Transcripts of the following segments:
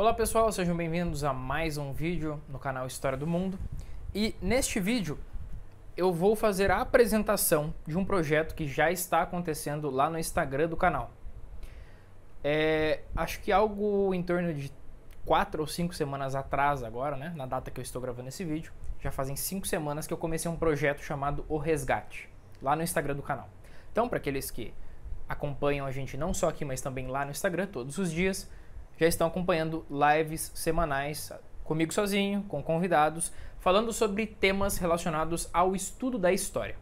Olá pessoal, sejam bem-vindos a mais um vídeo no canal História do Mundo. E neste vídeo eu vou fazer a apresentação de um projeto que já está acontecendo lá no Instagram do canal. Acho que algo em torno de 4 ou 5 semanas atrás agora, né, na data que eu estou gravando esse vídeo, já fazem 5 semanas que eu comecei um projeto chamado O Resgate, lá no Instagram do canal. Então, para aqueles que acompanham a gente não só aqui, mas também lá no Instagram todos os dias, já estão acompanhando lives semanais comigo sozinho, com convidados, falando sobre temas relacionados ao estudo da história.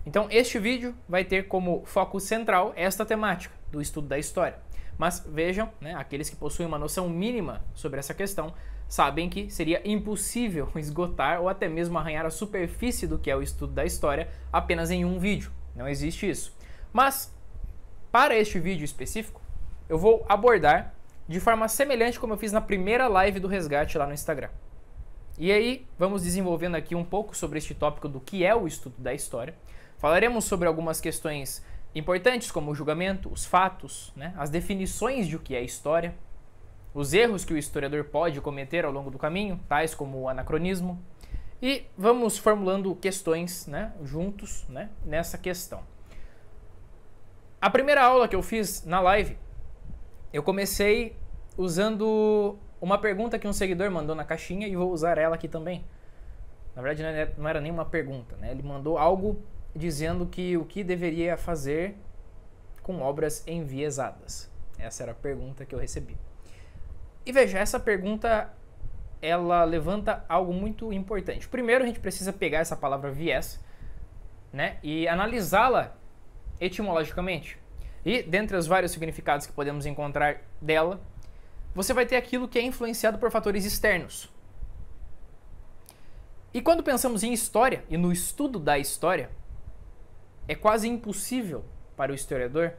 Então este vídeo vai ter como foco central esta temática do estudo da história. Mas vejam, né, aqueles que possuem uma noção mínima sobre essa questão sabem que seria impossível esgotar ou até mesmo arranhar a superfície do que é o estudo da história apenas em um vídeo. Não existe isso. Mas para este vídeo específico, eu vou abordar de forma semelhante como eu fiz na primeira live do Resgate lá no Instagram. E aí, vamos desenvolvendo aqui um pouco sobre este tópico do que é o estudo da história. Falaremos sobre algumas questões importantes, como o julgamento, os fatos, né, as definições de o que é história, os erros que o historiador pode cometer ao longo do caminho, tais como o anacronismo, e vamos formulando questões, né, juntos, né, nessa questão. A primeira aula que eu fiz na live, eu comecei usando uma pergunta que um seguidor mandou na caixinha e vou usar ela aqui também. Na verdade, não era nem uma pergunta, né? Ele mandou algo dizendo que o que deveria fazer com obras enviesadas. Essa era a pergunta que eu recebi. E veja, essa pergunta, ela levanta algo muito importante. Primeiro, a gente precisa pegar essa palavra viés, né, e analisá-la etimologicamente. E, dentre os vários significados que podemos encontrar dela, você vai ter aquilo que é influenciado por fatores externos. E quando pensamos em história e no estudo da história, é quase impossível para o historiador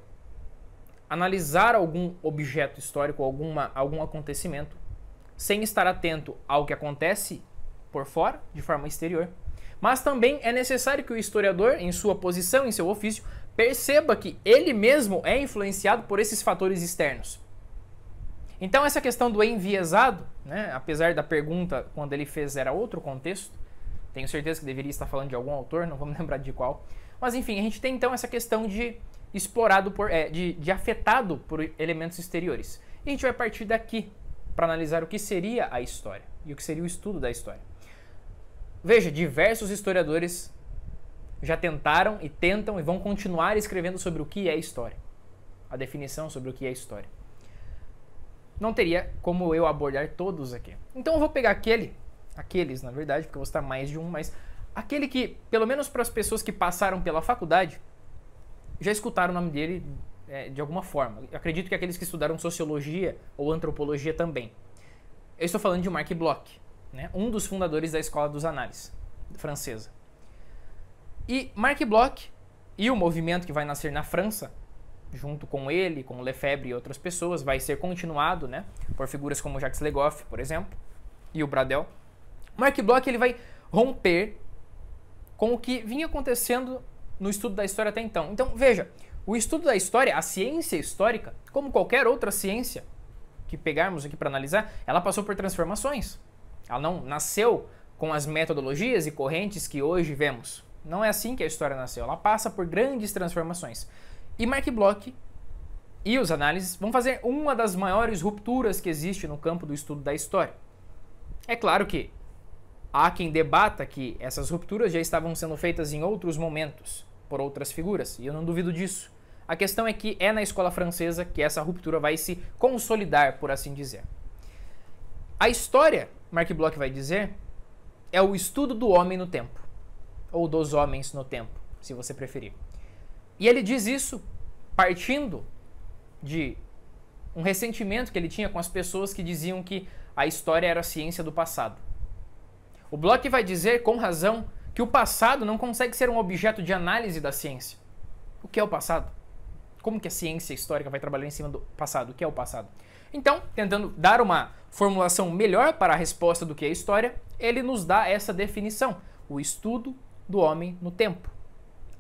analisar algum objeto histórico, algum acontecimento, sem estar atento ao que acontece por fora, de forma exterior. Mas também é necessário que o historiador, em sua posição, em seu ofício, perceba que ele mesmo é influenciado por esses fatores externos. Então essa questão do enviesado, né, apesar da pergunta quando ele fez era outro contexto, tenho certeza que deveria estar falando de algum autor, não vou me lembrar de qual, mas enfim, a gente tem então essa questão de explorado de afetado por elementos exteriores. E a gente vai partir daqui para analisar o que seria a história e o que seria o estudo da história. Veja, diversos historiadores já tentaram e tentam e vão continuar escrevendo sobre o que é história. A definição sobre o que é história. Não teria como eu abordar todos aqui. Então eu vou pegar aqueles na verdade, porque eu vou citar mais de um, mas aquele que, pelo menos para as pessoas que passaram pela faculdade, já escutaram o nome dele de alguma forma. Eu acredito que aqueles que estudaram sociologia ou antropologia também. Eu estou falando de Marc Bloch, né, um dos fundadores da Escola dos Análises francesa. E Marc Bloch e o movimento que vai nascer na França, junto com ele, com Lefebvre e outras pessoas, vai ser continuado, né, por figuras como Jacques Le Goff, por exemplo, e o Bradel. Marc Bloch ele vai romper com o que vinha acontecendo no estudo da história até então. Então, veja, o estudo da história, a ciência histórica, como qualquer outra ciência que pegarmos aqui para analisar, ela passou por transformações. Ela não nasceu com as metodologias e correntes que hoje vemos. Não é assim que a história nasceu, ela passa por grandes transformações. E Marc Bloch e os análises vão fazer uma das maiores rupturas que existe no campo do estudo da história. É claro que há quem debata que essas rupturas já estavam sendo feitas em outros momentos, por outras figuras, e eu não duvido disso. A questão é que é na escola francesa que essa ruptura vai se consolidar, por assim dizer. A história, Marc Bloch vai dizer, é o estudo do homem no tempo. Ou dos homens no tempo, se você preferir. E ele diz isso partindo de um ressentimento que ele tinha com as pessoas que diziam que a história era a ciência do passado. O Bloch vai dizer, com razão, que o passado não consegue ser um objeto de análise da ciência. O que é o passado? Como que a ciência histórica vai trabalhar em cima do passado? O que é o passado? Então, tentando dar uma formulação melhor para a resposta do que é história, ele nos dá essa definição, o estudo do homem no tempo.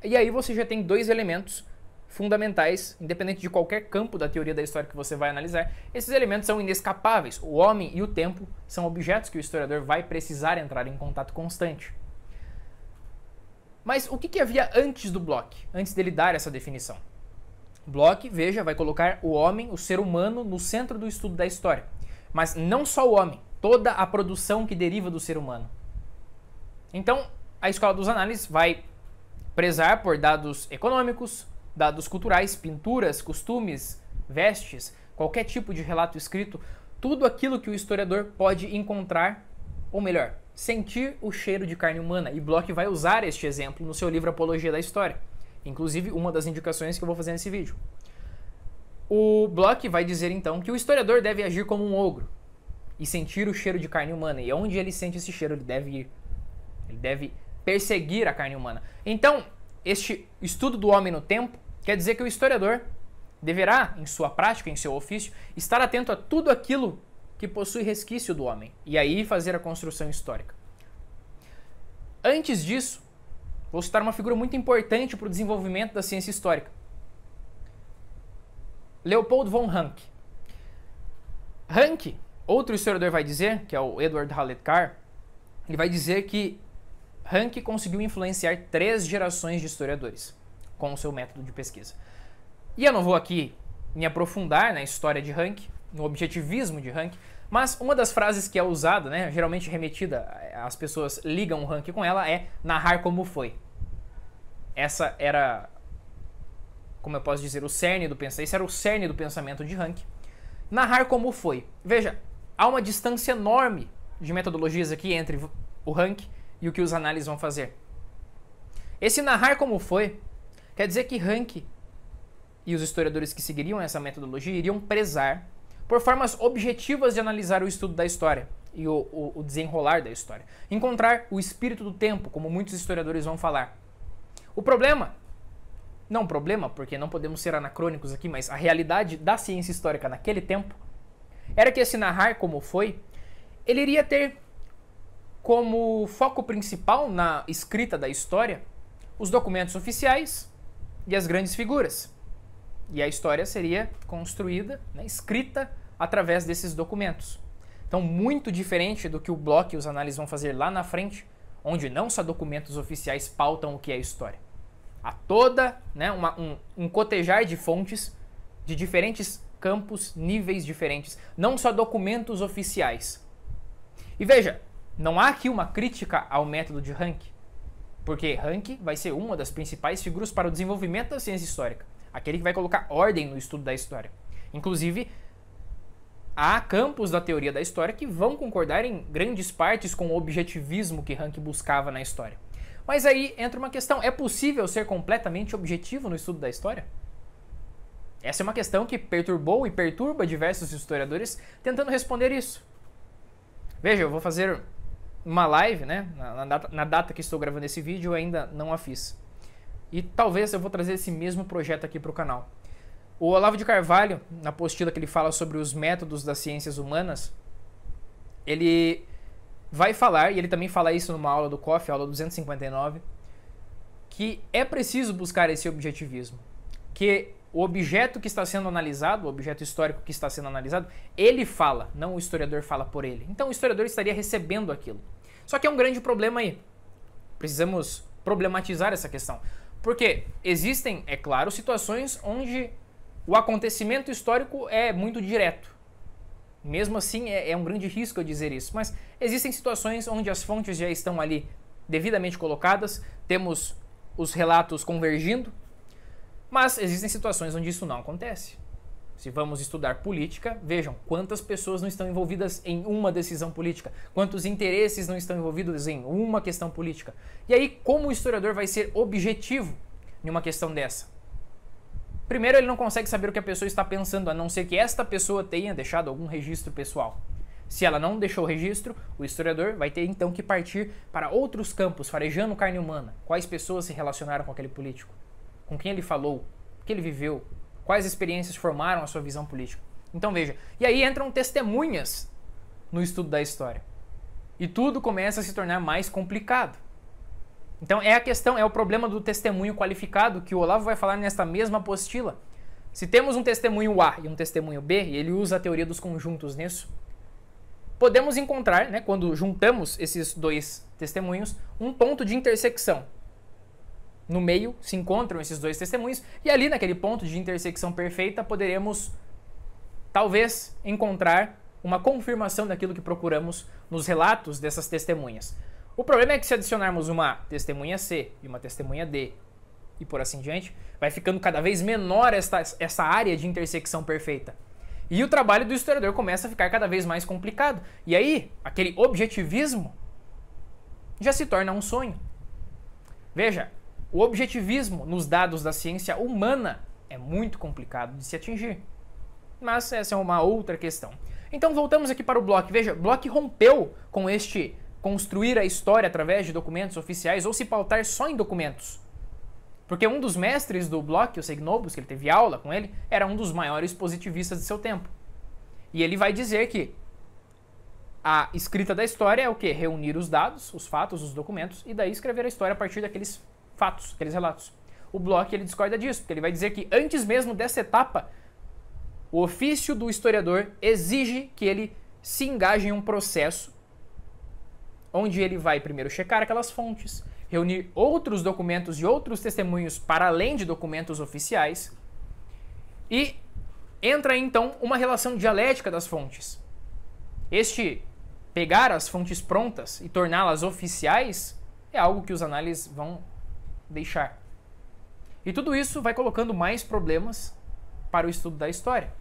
E aí você já tem dois elementos fundamentais, independente de qualquer campo da teoria da história que você vai analisar. Esses elementos são inescapáveis. O homem e o tempo são objetos que o historiador vai precisar entrar em contato constante. Mas o que havia antes do Bloch, antes dele dar essa definição? Bloch, veja, vai colocar o homem, o ser humano, no centro do estudo da história. Mas não só o homem, toda a produção que deriva do ser humano. Então, a escola dos análises vai prezar por dados econômicos, dados culturais, pinturas, costumes, vestes, qualquer tipo de relato escrito, tudo aquilo que o historiador pode encontrar, ou melhor, sentir o cheiro de carne humana. E Bloch vai usar este exemplo no seu livro Apologia da História. Inclusive, uma das indicações que eu vou fazer nesse vídeo. O Bloch vai dizer então que o historiador deve agir como um ogro e sentir o cheiro de carne humana. E onde ele sente esse cheiro, ele deve ir. Ele deve perseguir a carne humana. Então, este estudo do homem no tempo quer dizer que o historiador deverá, em sua prática, em seu ofício, estar atento a tudo aquilo que possui resquício do homem, e aí fazer a construção histórica. Antes disso, vou citar uma figura muito importante para o desenvolvimento da ciência histórica. Leopold von Ranke. Ranke, outro historiador vai dizer, que é o Edward Hallett Carr, ele vai dizer que Ranke conseguiu influenciar 3 gerações de historiadores com o seu método de pesquisa. E eu não vou aqui me aprofundar na história de Ranke, no objetivismo de Ranke, mas uma das frases que é usada, né, geralmente remetida, as pessoas ligam o Ranke com ela, é narrar como foi. Essa era, como eu posso dizer, o cerne do pensamento. Esse era o cerne do pensamento de Ranke. Narrar como foi. Veja, há uma distância enorme de metodologias aqui entre o Ranke e o que os análises vão fazer. Esse narrar como foi quer dizer que Ranke e os historiadores que seguiriam essa metodologia iriam prezar por formas objetivas de analisar o estudo da história e o desenrolar da história. Encontrar o espírito do tempo, como muitos historiadores vão falar. O problema, não problema, porque não podemos ser anacrônicos aqui, mas a realidade da ciência histórica naquele tempo era que esse narrar como foi, ele iria ter como foco principal na escrita da história os documentos oficiais e as grandes figuras. E a história seria construída, né, escrita através desses documentos. Então, muito diferente do que o Bloch e os análises vão fazer lá na frente, onde não só documentos oficiais pautam o que é história. Há toda, né, um cotejar de fontes de diferentes campos, níveis diferentes, não só documentos oficiais. E veja, não há aqui uma crítica ao método de Ranke, porque Ranke vai ser uma das principais figuras para o desenvolvimento da ciência histórica, aquele que vai colocar ordem no estudo da história. Inclusive, há campos da teoria da história que vão concordar em grandes partes com o objetivismo que Ranke buscava na história. Mas aí entra uma questão, é possível ser completamente objetivo no estudo da história? Essa é uma questão que perturbou e perturba diversos historiadores tentando responder isso. Veja, eu vou fazer uma live, né? Na data que estou gravando esse vídeo, eu ainda não a fiz. E talvez eu vou trazer esse mesmo projeto aqui para o canal. O Olavo de Carvalho, na apostila que ele fala sobre os métodos das ciências humanas, ele vai falar, e ele também fala isso numa aula do COF, aula 259, que é preciso buscar esse objetivismo. Que o objeto que está sendo analisado, o objeto histórico que está sendo analisado, ele fala, não o historiador fala por ele. Então o historiador estaria recebendo aquilo. Só que é um grande problema aí. Precisamos problematizar essa questão. Porque existem, é claro, situações onde o acontecimento histórico é muito direto. Mesmo assim, é um grande risco eu dizer isso. Mas existem situações onde as fontes já estão ali devidamente colocadas, temos os relatos convergindo, mas existem situações onde isso não acontece. Se vamos estudar política, vejam quantas pessoas não estão envolvidas em uma decisão política, quantos interesses não estão envolvidos em uma questão política. E aí, como o historiador vai ser objetivo em uma questão dessa? Primeiro, ele não consegue saber o que a pessoa está pensando, a não ser que esta pessoa tenha deixado algum registro pessoal. Se ela não deixou registro, o historiador vai ter então que partir para outros campos, farejando carne humana. Quais pessoas se relacionaram com aquele político? Com quem ele falou? O que ele viveu? Quais experiências formaram a sua visão política? Então veja, e aí entram testemunhas no estudo da história. E tudo começa a se tornar mais complicado. Então é a questão, é o problema do testemunho qualificado que o Olavo vai falar nesta mesma apostila. Se temos um testemunho A e um testemunho B, e ele usa a teoria dos conjuntos nisso, podemos encontrar, né, quando juntamos esses dois testemunhos, um ponto de intersecção. No meio se encontram esses dois testemunhos, e ali naquele ponto de intersecção perfeita poderemos, talvez, encontrar uma confirmação daquilo que procuramos nos relatos dessas testemunhas. O problema é que se adicionarmos uma testemunha C e uma testemunha D, e por assim diante, vai ficando cada vez menor essa área de intersecção perfeita. E o trabalho do historiador começa a ficar cada vez mais complicado. E aí, aquele objetivismo já se torna um sonho. Veja, o objetivismo nos dados da ciência humana é muito complicado de se atingir. Mas essa é uma outra questão. Então voltamos aqui para o Bloch. Veja, Bloch rompeu com este construir a história através de documentos oficiais ou se pautar só em documentos. Porque um dos mestres do Bloch, o Seignobus, que ele teve aula com ele, era um dos maiores positivistas de seu tempo. E ele vai dizer que a escrita da história é o quê? Reunir os dados, os fatos, os documentos, e daí escrever a história a partir daqueles fatos, aqueles relatos. O Bloch, ele discorda disso, porque ele vai dizer que antes mesmo dessa etapa, o ofício do historiador exige que ele se engaje em um processo onde ele vai primeiro checar aquelas fontes, reunir outros documentos e outros testemunhos para além de documentos oficiais e entra então uma relação dialética das fontes. Este pegar as fontes prontas e torná-las oficiais é algo que os análises vão deixar. E tudo isso vai colocando mais problemas para o estudo da história.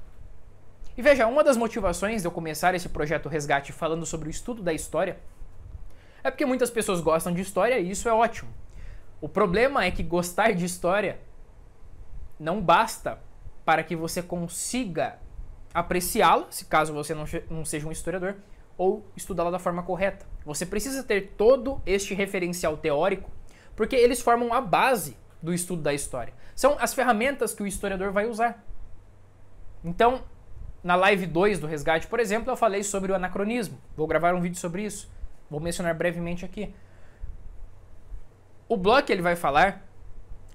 E veja, uma das motivações de eu começar esse projeto Resgate falando sobre o estudo da história é porque muitas pessoas gostam de história e isso é ótimo. O problema é que gostar de história não basta para que você consiga apreciá-la, se caso você não seja um historiador, ou estudá-la da forma correta. Você precisa ter todo este referencial teórico, porque eles formam a base do estudo da história. São as ferramentas que o historiador vai usar. Então, na live 2 do Resgate, por exemplo, eu falei sobre o anacronismo. Vou gravar um vídeo sobre isso. Vou mencionar brevemente aqui. O Bloch, ele vai falar,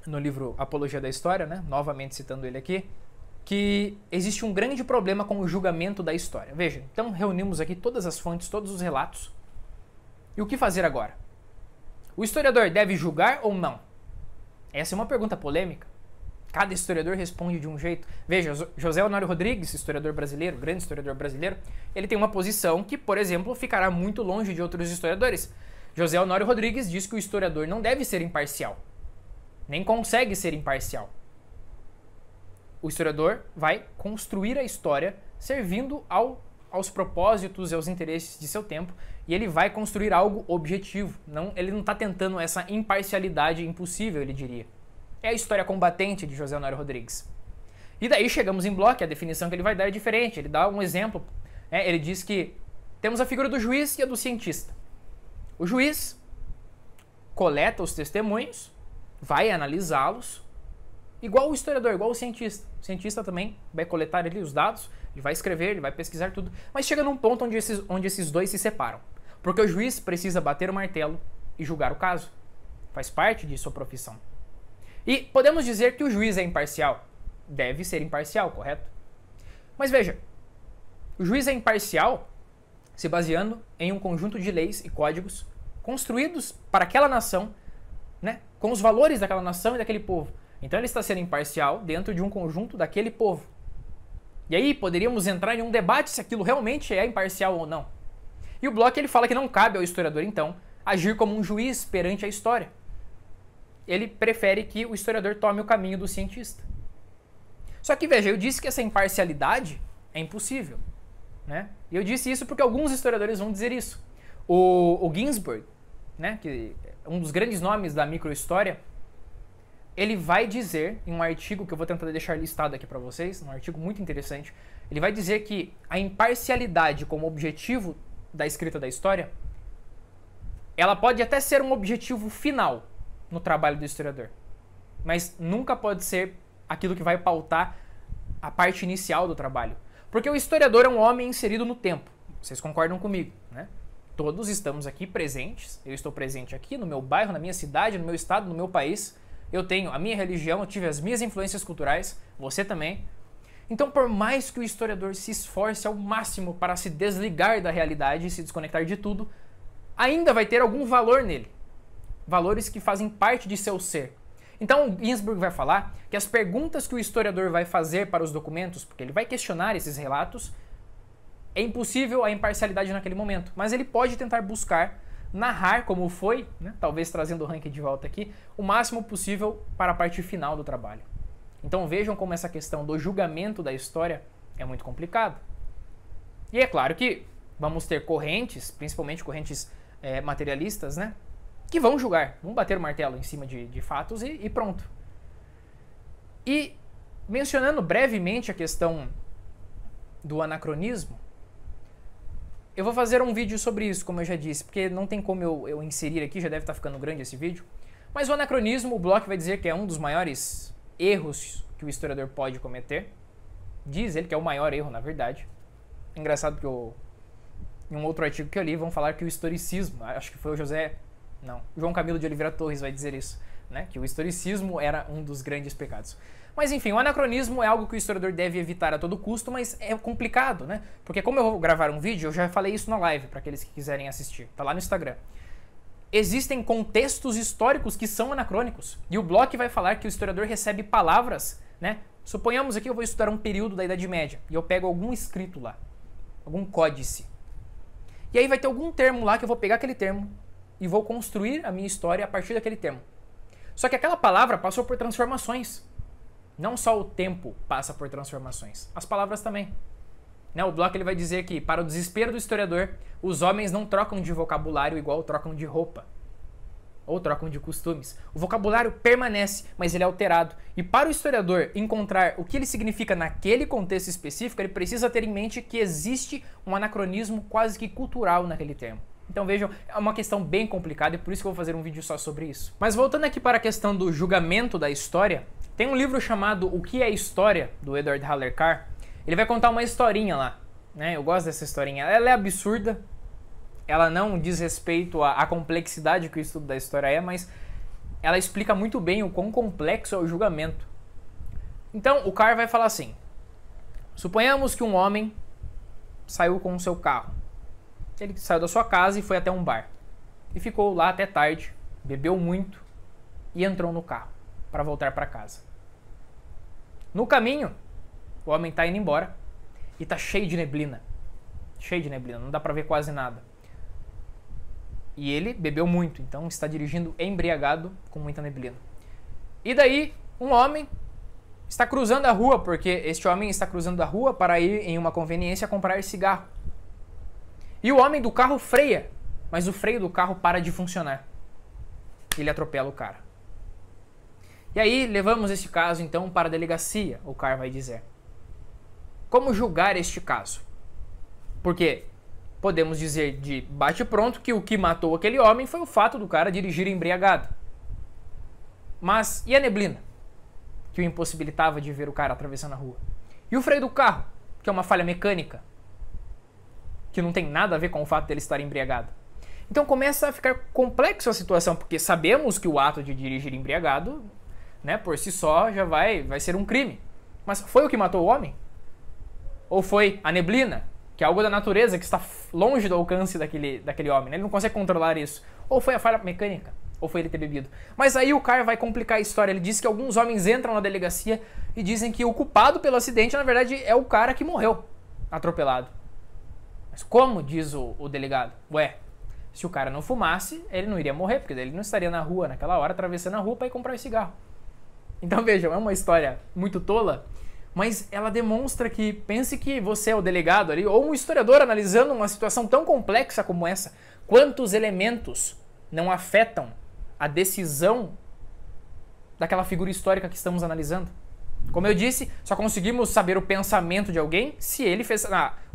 no livro Apologia da História, né, novamente citando ele aqui, que existe um grande problema com o julgamento da história. Veja, então reunimos aqui todas as fontes, todos os relatos. E o que fazer agora? O historiador deve julgar ou não? Essa é uma pergunta polêmica. Cada historiador responde de um jeito. Veja, José Honório Rodrigues, historiador brasileiro, grande historiador brasileiro, ele tem uma posição que, por exemplo, ficará muito longe de outros historiadores. José Honório Rodrigues diz que o historiador não deve ser imparcial. Nem consegue ser imparcial. O historiador vai construir a história servindo aos propósitos e aos interesses de seu tempo e ele vai construir algo objetivo. Ele não está tentando essa imparcialidade impossível, ele diria. É a história combatente de José Honório Rodrigues. E daí chegamos em Bloch, a definição que ele vai dar é diferente. Ele dá um exemplo. Ele diz que temos a figura do juiz e a do cientista. O juiz coleta os testemunhos, vai analisá-los, igual o historiador, igual o cientista. O cientista também vai coletar ali os dados, ele vai escrever, ele vai pesquisar tudo. Mas chega num ponto onde esses dois se separam. Porque o juiz precisa bater o martelo e julgar o caso. Faz parte de sua profissão. E podemos dizer que o juiz é imparcial? Deve ser imparcial, correto? Mas veja, o juiz é imparcial se baseando em um conjunto de leis e códigos construídos para aquela nação, né, com os valores daquela nação e daquele povo. Então ele está sendo imparcial dentro de um conjunto daquele povo. E aí poderíamos entrar em um debate se aquilo realmente é imparcial ou não. E o Bloch, ele fala que não cabe ao historiador, então, agir como um juiz perante a história. Ele prefere que o historiador tome o caminho do cientista. Só que, veja, eu disse que essa imparcialidade é impossível, né? E eu disse isso porque alguns historiadores vão dizer isso. O Ginsburg, né, que é um dos grandes nomes da microhistória, ele vai dizer, em um artigo que eu vou tentar deixar listado aqui para vocês, um artigo muito interessante, ele vai dizer que a imparcialidade como objetivo da escrita da história, ela pode até ser um objetivo final no trabalho do historiador, mas nunca pode ser aquilo que vai pautar a parte inicial do trabalho. Porque o historiador é um homem inserido no tempo. Vocês concordam comigo, né? Todos estamos aqui presentes, eu estou presente aqui no meu bairro, na minha cidade, no meu estado, no meu país. Eu tenho a minha religião, eu tive as minhas influências culturais, você também. Então, por mais que o historiador se esforce ao máximo para se desligar da realidade e se desconectar de tudo, ainda vai ter algum valor nele. Valores que fazem parte de seu ser. Então, Ginsburg vai falar que as perguntas que o historiador vai fazer para os documentos, porque ele vai questionar esses relatos, é impossível a imparcialidade naquele momento, mas ele pode tentar buscar, narrar como foi, né, talvez trazendo o ranking de volta aqui, o máximo possível para a parte final do trabalho. Então vejam como essa questão do julgamento da história é muito complicado. E é claro que vamos ter correntes, principalmente correntes materialistas, né, que vão julgar, vão bater o martelo em cima de fatos e pronto. E mencionando brevemente a questão do anacronismo, eu vou fazer um vídeo sobre isso, como eu já disse, porque não tem como eu inserir aqui, já deve estar ficando grande esse vídeo. Mas o anacronismo, o Bloch vai dizer que é um dos maiores erros que o historiador pode cometer. Diz ele que é o maior erro, na verdade. Engraçado que em um outro artigo que eu li, vão falar que o historicismo, acho que foi o João Camilo de Oliveira Torres vai dizer isso, né? Que o historicismo era um dos grandes pecados. Mas enfim, o anacronismo é algo que o historiador deve evitar a todo custo, mas é complicado, né? Porque como eu vou gravar um vídeo, eu já falei isso na live, para aqueles que quiserem assistir, tá lá no Instagram. Existem contextos históricos que são anacrônicos, e o Bloch vai falar que o historiador recebe palavras, né? Suponhamos aqui eu vou estudar um período da Idade Média, e eu pego algum escrito lá, algum códice. E aí vai ter algum termo lá que eu vou pegar aquele termo e vou construir a minha história a partir daquele termo. Só que aquela palavra passou por transformações. Não só o tempo passa por transformações, as palavras também. Né? O Bloch ele vai dizer que, para o desespero do historiador, os homens não trocam de vocabulário igual trocam de roupa. Ou trocam de costumes. O vocabulário permanece, mas ele é alterado. E para o historiador encontrar o que ele significa naquele contexto específico, ele precisa ter em mente que existe um anacronismo quase que cultural naquele termo. Então vejam, é uma questão bem complicada e por isso que eu vou fazer um vídeo só sobre isso. Mas voltando aqui para a questão do julgamento da história, tem um livro chamado O que é História, do Edward Haller Carr. Ele vai contar uma historinha lá, né? Eu gosto dessa historinha. Ela é absurda, ela não diz respeito à complexidade que o estudo da história é, mas ela explica muito bem o quão complexo é o julgamento. Então, o Carr vai falar assim: suponhamos que um homem saiu com o seu carro. Ele saiu da sua casa e foi até um bar. E ficou lá até tarde, bebeu muito e entrou no carro para voltar para casa. No caminho, o homem está indo embora e está cheio de neblina. Cheio de neblina, não dá para ver quase nada. E ele bebeu muito, então está dirigindo embriagado com muita neblina. E daí, um homem está cruzando a rua, porque este homem está cruzando a rua para ir em uma conveniência comprar cigarro. E o homem do carro freia, mas o freio do carro para de funcionar. Ele atropela o cara. E aí, levamos este caso, então, para a delegacia, o Carr vai dizer. Como julgar este caso? Porque podemos dizer de bate-pronto que o que matou aquele homem foi o fato do cara dirigir embriagado. Mas e a neblina, que o impossibilitava de ver o cara atravessando a rua? E o freio do carro, que é uma falha mecânica, que não tem nada a ver com o fato dele estar embriagado? Então começa a ficar complexo a situação, porque sabemos que o ato de dirigir embriagado, né, por si só já vai ser um crime. Mas foi o que matou o homem? Ou foi a neblina, que é algo da natureza que está longe do alcance daquele homem, né? Ele não consegue controlar isso. Ou foi a falha mecânica, ou foi ele ter bebido. Mas aí o Carr vai complicar a história. Ele diz que alguns homens entram na delegacia e dizem que o culpado pelo acidente, na verdade, é o cara que morreu atropelado. Mas como, diz o delegado? Ué, se o cara não fumasse, ele não iria morrer, porque ele não estaria na rua naquela hora, atravessando a rua para ir comprar o cigarro. Então vejam, é uma história muito tola, mas ela demonstra que, pense que você é o delegado ali, ou um historiador analisando uma situação tão complexa como essa, quantos elementos não afetam a decisão daquela figura histórica que estamos analisando? Como eu disse, só conseguimos saber o pensamento de alguém se ele fez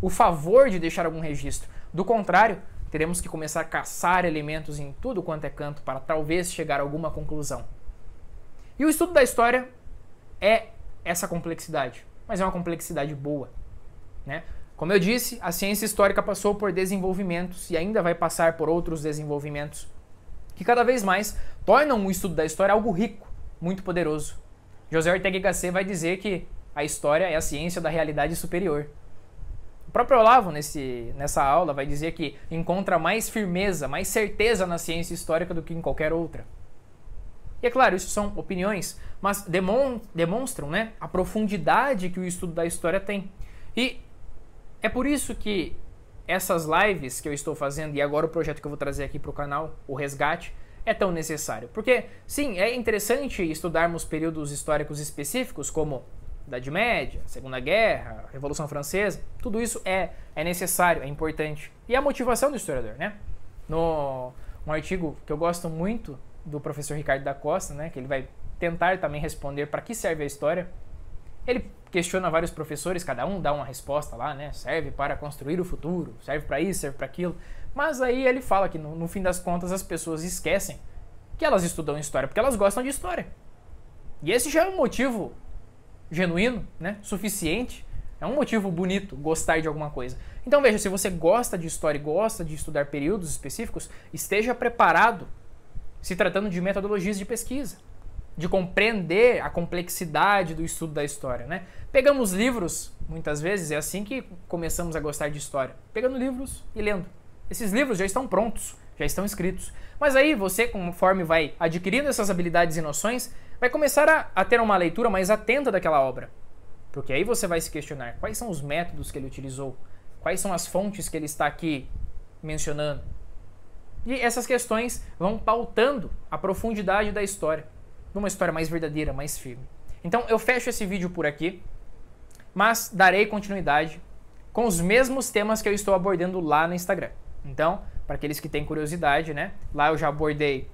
o favor de deixar algum registro. Do contrário, teremos que começar a caçar elementos em tudo quanto é canto para talvez chegar a alguma conclusão. E o estudo da história é essa complexidade, mas é uma complexidade boa, né? Como eu disse, a ciência histórica passou por desenvolvimentos e ainda vai passar por outros desenvolvimentos que cada vez mais tornam o estudo da história algo rico, muito poderoso. José Ortega y Gasset vai dizer que a história é a ciência da realidade superior. O próprio Olavo, nessa aula, vai dizer que encontra mais firmeza, mais certeza na ciência histórica do que em qualquer outra. E é claro, isso são opiniões, mas demonstram, né, a profundidade que o estudo da história tem. E é por isso que essas lives que eu estou fazendo e agora o projeto que eu vou trazer aqui para o canal, o Resgate, é tão necessário. Porque, sim, é interessante estudarmos períodos históricos específicos como Idade Média, Segunda Guerra, Revolução Francesa. Tudo isso é necessário, é importante. E a motivação do historiador, né? Um artigo que eu gosto muito do professor Ricardo da Costa, né, que ele vai tentar também responder para que serve a história. Ele questiona vários professores, cada um dá uma resposta lá, né? Serve para construir o futuro, serve para isso, serve para aquilo. Mas aí ele fala que no fim das contas as pessoas esquecem que elas estudam história porque elas gostam de história. E esse já é um motivo genuíno, né? Suficiente. É um motivo bonito gostar de alguma coisa. Então veja, se você gosta de história e gosta de estudar períodos específicos, esteja preparado se tratando de metodologias de pesquisa, de compreender a complexidade do estudo da história, né? Pegamos livros, muitas vezes é assim que começamos a gostar de história, pegando livros e lendo. Esses livros já estão prontos, já estão escritos. Mas aí você, conforme vai adquirindo essas habilidades e noções, vai começar a ter uma leitura mais atenta daquela obra. Porque aí você vai se questionar quais são os métodos que ele utilizou, quais são as fontes que ele está aqui mencionando. E essas questões vão pautando a profundidade da história, numa história mais verdadeira, mais firme. Então eu fecho esse vídeo por aqui, mas darei continuidade com os mesmos temas que eu estou abordando lá no Instagram. Então, para aqueles que têm curiosidade, né? Lá eu já abordei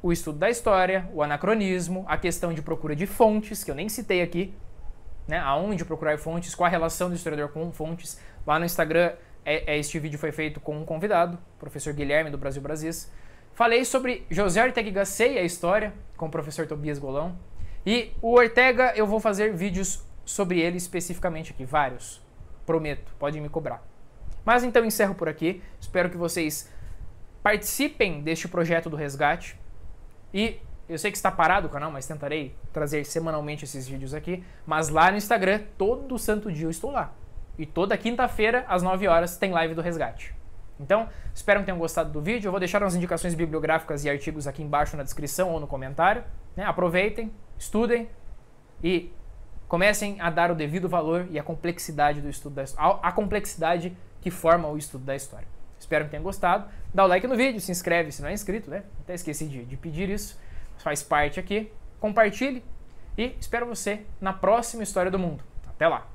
o estudo da história, o anacronismo, a questão de procura de fontes, que eu nem citei aqui, né? Aonde procurar fontes, qual a relação do historiador com fontes. Lá no Instagram, este vídeo foi feito com um convidado, o professor Guilherme, do Brasil Brasis. Falei sobre José Ortega y Gasset e a história, com o professor Tobias Golão. E o Ortega, eu vou fazer vídeos sobre ele especificamente aqui, vários. Prometo, pode me cobrar. Mas então encerro por aqui. Espero que vocês participem deste projeto do Resgate. E eu sei que está parado o canal, mas tentarei trazer semanalmente esses vídeos aqui. Mas lá no Instagram, todo santo dia eu estou lá. E toda quinta-feira, às 9 horas, tem live do Resgate. Então, espero que tenham gostado do vídeo. Eu vou deixar umas indicações bibliográficas e artigos aqui embaixo na descrição ou no comentário, né? Aproveitem, estudem e comecem a dar o devido valor e a complexidade do estudo da história, a complexidade que forma o estudo da história. Espero que tenham gostado. Dá o like no vídeo, se inscreve se não é inscrito, né? Até esqueci de pedir isso. Faz parte aqui. Compartilhe e espero você na próxima História do Mundo. Até lá!